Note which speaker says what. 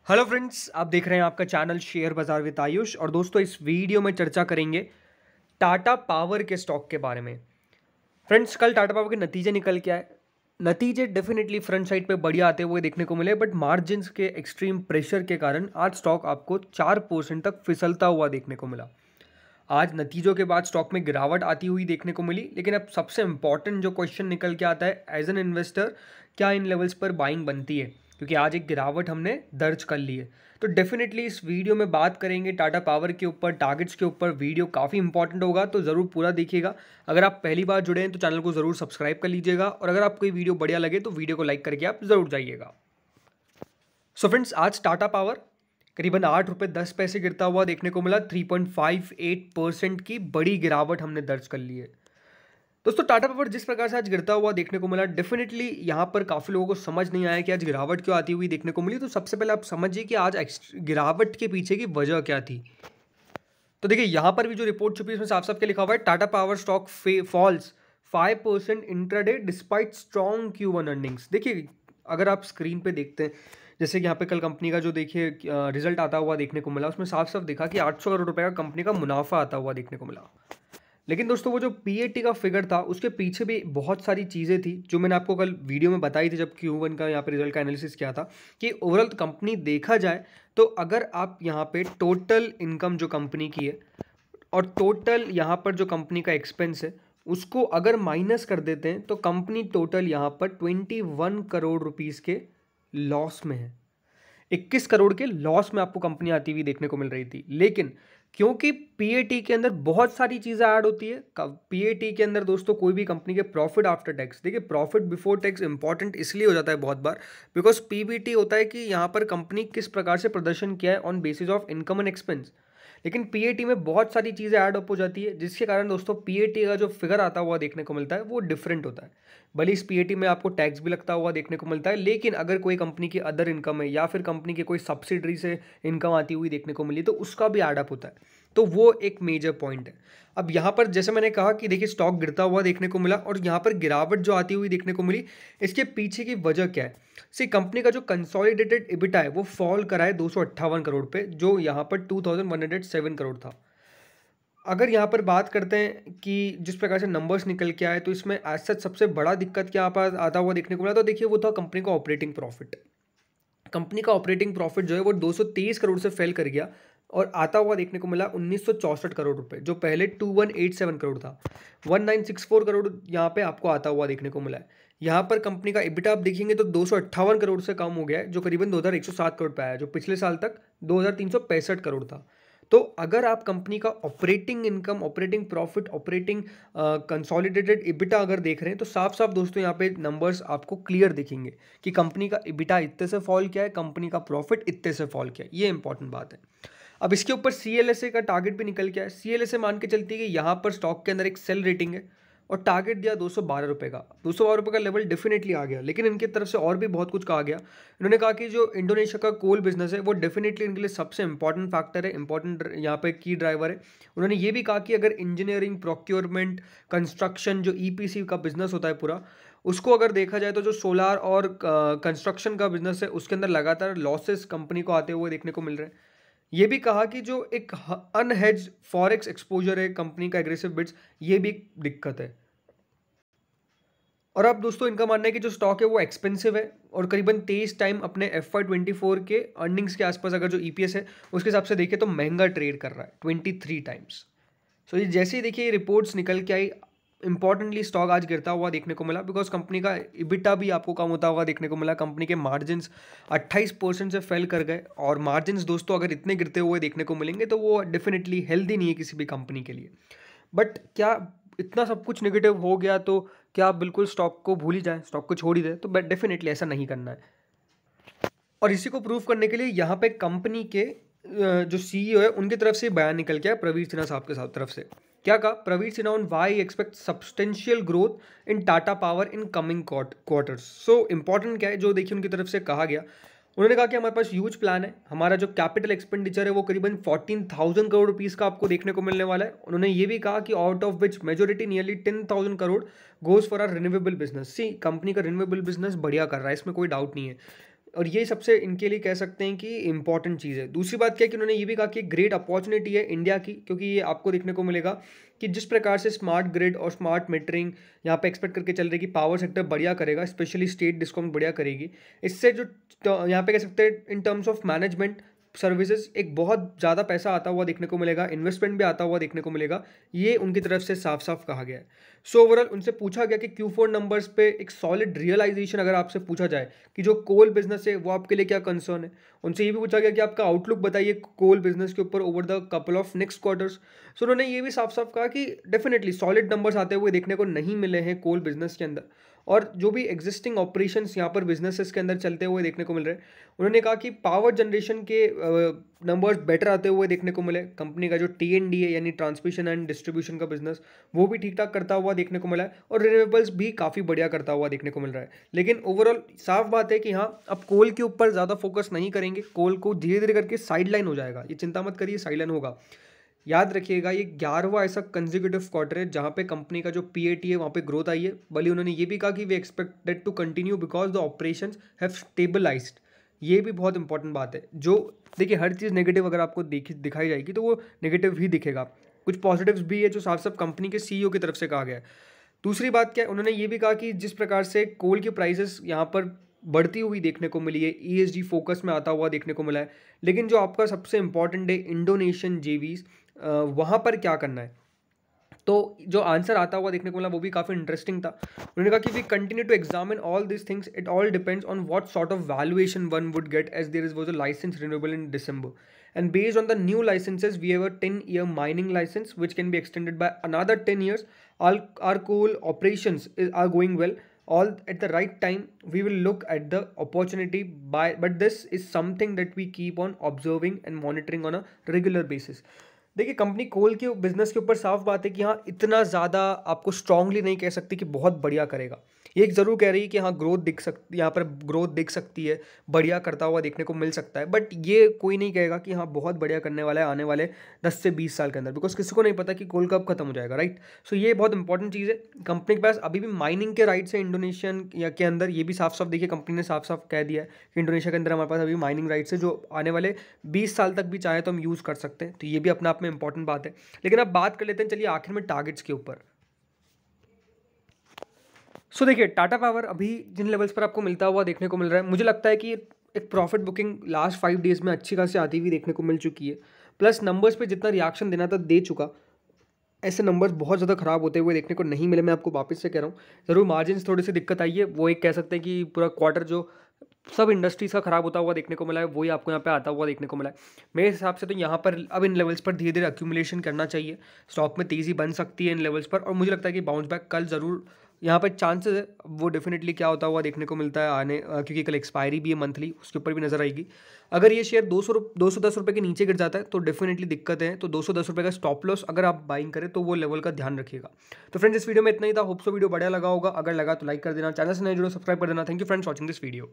Speaker 1: Hello friends, आप देख रहे हैं आपका चैनल शेयर बाजार विद आयुष। और दोस्तों, इस वीडियो में चर्चा करेंगे टाटा पावर के स्टॉक के बारे में। फ्रेंड्स, कल टाटा पावर के नतीजे निकल के आए। नतीजे डेफिनेटली फ्रंट साइड पे बढ़िया आते हुए देखने को मिले, बट मार्जिन्स के एक्सट्रीम प्रेशर के कारण आज स्टॉक आपको 4% तक फिसलता हुआ देखने को मिला। आज नतीजों के बाद स्टॉक में गिरावट आती हुई देखने को मिली, लेकिन अब सबसे इंपॉर्टेंट जो क्वेश्चन निकल के आता है, एज एन इन्वेस्टर क्या इन लेवल्स पर बाइंग बनती है, क्योंकि आज एक गिरावट हमने दर्ज कर ली है। तो डेफिनेटली इस वीडियो में बात करेंगे टाटा पावर के ऊपर, टारगेट्स के ऊपर। वीडियो काफ़ी इंपॉर्टेंट होगा, तो ज़रूर पूरा देखिएगा। अगर आप पहली बार जुड़े हैं तो चैनल को ज़रूर सब्सक्राइब कर लीजिएगा, और अगर आपको ये वीडियो बढ़िया लगे तो वीडियो को लाइक करके आप ज़रूर जाइएगा। सो फ्रेंड्स, आज टाटा पावर करीबन 8 रुपये 10 पैसे गिरता हुआ देखने को मिला। 3.58% की बड़ी गिरावट हमने दर्ज कर ली है। दोस्तों, टाटा पावर जिस प्रकार से आज गिरता हुआ देखने को मिला, डेफिनेटली यहाँ पर काफ़ी लोगों को समझ नहीं आया कि आज गिरावट क्यों आती हुई देखने को मिली। तो सबसे पहले आप समझिए कि आज गिरावट के पीछे की वजह क्या थी। तो देखिए, यहाँ पर भी जो रिपोर्ट छुपी है उसमें साफ साफ क्या लिखा हुआ है, Tata power stock falls 5% intraday despite strong Q1 earnings. देखिए, अगर आप स्क्रीन पे देखते हैं, जैसे कि यहाँ पे कल कंपनी का जो देखिए रिजल्ट आता हुआ देखने को मिला, उसमें साफ साफ दिखा कि 800 करोड़ रुपए का कंपनी का मुनाफा आता हुआ देखने को मिला। लेकिन दोस्तों, वो जो PAT का फिगर था उसके पीछे भी बहुत सारी चीज़ें थी जो मैंने आपको कल वीडियो में बताई थी, जब Q1 का यहाँ पे रिजल्ट का एनालिसिस किया था कि ओवरऑल कंपनी देखा जाए तो अगर आप यहाँ पे टोटल इनकम जो कंपनी की है और टोटल यहाँ पर जो कंपनी का एक्सपेंस है उसको अगर माइनस कर देते हैं तो कंपनी टोटल यहाँ पर 21 करोड़ रुपीज़ के लॉस में है। 21 करोड़ के लॉस में आपको कंपनी आती हुई देखने को मिल रही थी। लेकिन क्योंकि PAT के अंदर बहुत सारी चीज़ें ऐड होती है, PAT के अंदर दोस्तों कोई भी कंपनी के प्रॉफिट आफ्टर टैक्स, देखिए प्रॉफिट बिफोर टैक्स इंपॉर्टेंट इसलिए हो जाता है बहुत बार, बिकॉज PBT होता है कि यहाँ पर कंपनी किस प्रकार से प्रदर्शन किया है on basis of income and expense. लेकिन PAT में बहुत सारी चीज़ें ऐड अप हो जाती है, जिसके कारण दोस्तों PAT का जो फिगर आता हुआ देखने को मिलता है वो डिफरेंट होता है। भले इस PAT में आपको टैक्स भी लगता हुआ देखने को मिलता है, लेकिन अगर कोई कंपनी की अदर इनकम है या फिर कंपनी के कोई सब्सिडरी से इनकम आती हुई देखने को मिली तो उसका भी ऐड अप होता है। तो वो एक मेजर पॉइंट है। अब यहाँ पर जैसे मैंने कहा कि देखिए स्टॉक गिरता हुआ देखने को मिला, और यहाँ पर गिरावट जो आती हुई देखने को मिली, इसके पीछे की वजह क्या है। सी कंपनी का जो कंसोलिडेटेड EBITDA है वो फॉल करा है 258 करोड़ पे, जो यहाँ पर 2107 करोड़ था। अगर यहाँ पर बात करते हैं कि जिस प्रकार से नंबर्स निकल के आए, तो इसमें एज सच सबसे बड़ा दिक्कत क्या पर आता हुआ देखने को मिला, तो देखिए वो था कंपनी का ऑपरेटिंग प्रॉफिट। कंपनी का ऑपरेटिंग प्रॉफिट जो है वो 223 करोड़ से फेल कर गया और आता हुआ देखने को मिला 1964 करोड़ रुपए, जो पहले 2187 करोड़ था। 1964 करोड़ यहाँ पे आपको आता हुआ देखने को मिला है। यहाँ पर कंपनी का EBITDA आप देखेंगे तो 258 करोड़ से कम हो गया है, जो करीबन 2107 करोड़ पे आया, जो पिछले साल तक 2365 करोड़ था। तो अगर आप कंपनी का operating income, operating profit, operating consolidated EBITDA अगर देख रहे हैं, तो साफ साफ दोस्तों यहाँ पे नंबर्स आपको क्लियर दिखेंगे कि कंपनी का EBITDA इतने से फॉल किया है, कंपनी का प्रॉफिट इतने से फॉल किया है। ये इंपॉर्टेंट बात है। अब इसके ऊपर CLSA का टारगेट भी निकल के आया। CLSA मान के चलती है कि यहाँ पर स्टॉक के अंदर एक सेल रेटिंग है और टारगेट दिया 212 रुपये का। 212 रुपये का लेवल डेफिनेटली आ गया, लेकिन इनकी तरफ से और भी बहुत कुछ कहा गया। इन्होंने कहा कि जो इंडोनेशिया का कोल बिजनेस है वो डेफिनेटली इनके लिए सबसे इंपॉर्टेंट फैक्टर है, इंपॉर्टेंट यहाँ पे की ड्राइवर है। उन्होंने ये भी कहा कि अगर इंजीनियरिंग, प्रोक्योरमेंट, कंस्ट्रक्शन, जो EPC का बिजनेस होता है पूरा, उसको अगर देखा जाए तो जो सोलार और कंस्ट्रक्शन का बिजनेस है उसके अंदर लगातार लॉसेस कंपनी को आते हुए देखने को मिल रहे हैं। ये भी कहा कि जो एक अनहेज फॉरेक्स एक्सपोजर है कंपनी का, एग्रेसिव बिड्स, ये भी एक दिक्कत है। और अब दोस्तों इनका मानना है कि जो स्टॉक है वो एक्सपेंसिव है और करीबन 23 टाइम अपने FY24 के अर्निंग्स के आसपास अगर जो EPS है उसके हिसाब से देखें तो महंगा ट्रेड कर रहा है 23 टाइम्स। सो ये जैसे ही देखिए रिपोर्ट्स निकल के आई, इंपॉर्टेंटली स्टॉक आज गिरता हुआ देखने को मिला, बिकॉज कंपनी का EBITDA भी आपको कम होता हुआ देखने को मिला। कंपनी के मार्जिन्स 28% से फेल कर गए, और मार्जिन्स दोस्तों अगर इतने गिरते हुए देखने को मिलेंगे तो वो डेफिनेटली हेल्दी नहीं है किसी भी कंपनी के लिए। बट क्या इतना सब कुछ नेगेटिव हो गया तो क्या आप बिल्कुल स्टॉक को भूल ही जाएं, स्टॉक को छोड़ ही दें? तो बट डेफिनेटली ऐसा नहीं करना है। और इसी को प्रूव करने के लिए यहाँ पे कंपनी के जो CEO है उनकी तरफ से बयान निकल के आया, प्रवीर सिन्हा साहब के तरफ से। क्या कहा Praveer Sinha on why expect substantial growth in Tata power in coming quarters. So important क्या है जो देखिए उनकी तरफ से कहा गया, उन्होंने कहा कि हमारे पास ह्यूज प्लान है। हमारा जो कैपिटल एक्सपेंडिचर है वो करीबन 14,000 करोड़ रुपीस का आपको देखने को मिलने वाला है। उन्होंने ये भी कहा कि out of which majority nearly 10,000 crore goes for our renewable business. सी कंपनी का रिन्यूएबल बिजनेस बढ़िया कर रहा है, इसमें कोई डाउट नहीं है। और ये सबसे इनके लिए कह सकते हैं कि इंपॉर्टेंट चीज़ है। दूसरी बात क्या है कि उन्होंने ये भी कहा कि ग्रेट अपॉर्चुनिटी है इंडिया की, क्योंकि ये आपको देखने को मिलेगा कि जिस प्रकार से स्मार्ट ग्रिड और स्मार्ट मीटरिंग यहाँ पे एक्सपेक्ट करके चल रही है कि पावर सेक्टर बढ़िया करेगा, स्पेशली स्टेट डिस्कॉम बढ़िया करेगी। इससे जो यहाँ पे कह सकते हैं in terms of management services एक बहुत ज़्यादा पैसा आता हुआ देखने को मिलेगा, इन्वेस्टमेंट भी आता हुआ देखने को मिलेगा, ये उनकी तरफ से साफ साफ कहा गया है। सो ओवरऑल उनसे पूछा गया कि Q4 नंबर्स पे एक सॉलिड रियलाइजेशन अगर आपसे पूछा जाए कि जो कोल बिजनेस है वो आपके लिए क्या कंसर्न है, उनसे ये भी पूछा गया कि आपका आउटलुक बताइए कोल बिजनेस के ऊपर over the couple of next quarters. So उन्होंने ये भी साफ साफ कहा कि डेफिनेटली सॉलिड नंबर्स आते हुए देखने को नहीं मिले हैं कोल बिजनेस के अंदर, और जो भी एग्जिस्टिंग ऑपरेशंस यहाँ पर बिजनेसेस के अंदर चलते हुए देखने को मिल रहे हैं। उन्होंने कहा कि पावर जनरेशन के नंबर्स बेटर आते हुए देखने को मिले, कंपनी का जो T&D है यानी ट्रांसमिशन एंड डिस्ट्रीब्यूशन का बिजनेस वो भी ठीक ठाक करता हुआ देखने को मिला है, और रिन्यूएबल्स भी काफ़ी बढ़िया करता हुआ देखने को मिल रहा है। लेकिन ओवरऑल साफ बात है कि हाँ, अब कोल के ऊपर ज़्यादा फोकस नहीं करेंगे, कोल को धीरे धीरे करके साइडलाइन हो जाएगा, ये चिंता मत करिए, साइडलाइन होगा। याद रखिएगा ये 11वां ऐसा कंसेक्यूटिव क्वार्टर है जहाँ पे कंपनी का जो PAT है वहाँ पे ग्रोथ आई है। भले उन्होंने ये भी कहा कि we expected to continue because the operations have stabilised, ये भी बहुत इंपॉर्टेंट बात है। जो देखिए हर चीज़ नेगेटिव अगर आपको दिखाई जाएगी तो वो नेगेटिव ही दिखेगा, कुछ पॉजिटिव्स भी है जो साफ साफ कंपनी के CEO की तरफ से कहा गया है। दूसरी बात क्या है, उन्होंने ये भी कहा कि जिस प्रकार से कोल के प्राइसेस यहाँ पर बढ़ती हुई देखने को मिली है, ESG फोकस में आता हुआ देखने को मिला है, लेकिन जो आपका सबसे इंपॉर्टेंट है इंडोनेशियन JVs, वहाँ पर क्या करना है, तो जो आंसर आता हुआ देखने को मिला वो भी काफ़ी इंटरेस्टिंग था। उन्होंने कहा कि we continue to examine all this things, it all depends on what sort of valuation one would get as there was a licence renewable in December, and based on the new licenses we have a 10-year mining license which can be extended by another 10 years. All our coal operations are going well, all at the right time we will look at the opportunity but this is something that we keep on observing and monitoring on a regular basis. देखिए company कोल के business के ऊपर साफ बात है कि हाँ, इतना ज़्यादा आपको स्ट्रांगली नहीं कह सकती कि बहुत बढ़िया करेगा। ये एक ज़रूर कह रही है कि हाँ ग्रोथ दिख सकती, यहाँ पर ग्रोथ दिख सकती है, बढ़िया करता हुआ देखने को मिल सकता है, बट ये कोई नहीं कहेगा कि हाँ बहुत बढ़िया करने वाला है आने वाले 10 से 20 साल के अंदर, बिकॉज किसी को नहीं पता कि कोल कब खत्म हो जाएगा, राइट। सो ये बहुत इंपॉर्टेंट चीज़ है। कंपनी के पास अभी भी माइनिंग के राइट्स है इंडोनेशियन या के अंदर, ये भी साफ साफ देखिए कंपनी ने साफ साफ कह दिया है कि इंडोनेशिया के अंदर हमारे पास अभी माइनिंग राइट्स है जो आने वाले 20 साल तक भी चाहे तो हम यूज़ कर सकते हैं, तो ये भी अपने आप में इंपॉर्टेंट बात है। लेकिन अब बात कर लेते हैं चलिए आखिर में टारगेट्स के ऊपर। सो देखिए टाटा पावर अभी जिन लेवल्स पर आपको मिलता हुआ देखने को मिल रहा है, मुझे लगता है कि एक प्रॉफिट बुकिंग लास्ट 5 डेज में अच्छी खासी आती हुई देखने को मिल चुकी है, प्लस नंबर्स पे जितना रिएक्शन देना था दे चुका। ऐसे नंबर्स बहुत ज़्यादा ख़राब होते हुए देखने को नहीं मिले, मैं आपको वापस से कह रहा हूँ। ज़रूर मार्जिन्स थोड़ी सी दिक्कत आई है, वो एक कह सकते हैं कि पूरा क्वार्टर जो सब इंडस्ट्रीज़ का ख़राब होता हुआ देखने को मिला है वही आपको यहाँ पे आता हुआ देखने को मिला है। मेरे हिसाब से तो यहाँ पर अब इन लेवल्स पर धीरे धीरे अक्यूमुलेशन करना चाहिए, स्टॉक में तेज़ी बन सकती है इन लेवल्स पर, और मुझे लगता है कि बाउंस बैक कल ज़रूर यहाँ पर चांसेस है, वो डेफिनेटली क्या होता हुआ देखने को मिलता है आने, क्योंकि कल एक्सपायरी भी है मंथली, उसके ऊपर भी नजर आएगी। अगर ये शेयर 210 रुपये के नीचे गिर जाता है तो डेफिनेटली दिक्कत है, तो 210 रुपये का स्टॉप लॉस अगर आप बाइंग करें तो वो लेवल का ध्यान रखिएगा। तो फ्रेंड्स इस वीडियो में इतना ही था, होप सो वीडियो बढ़िया लगा होगा, अगर लगा तो लाइक कर देना, चैनल से नए जुड़ो सब्सक्राइब कर देना। Thank you friends watching this video.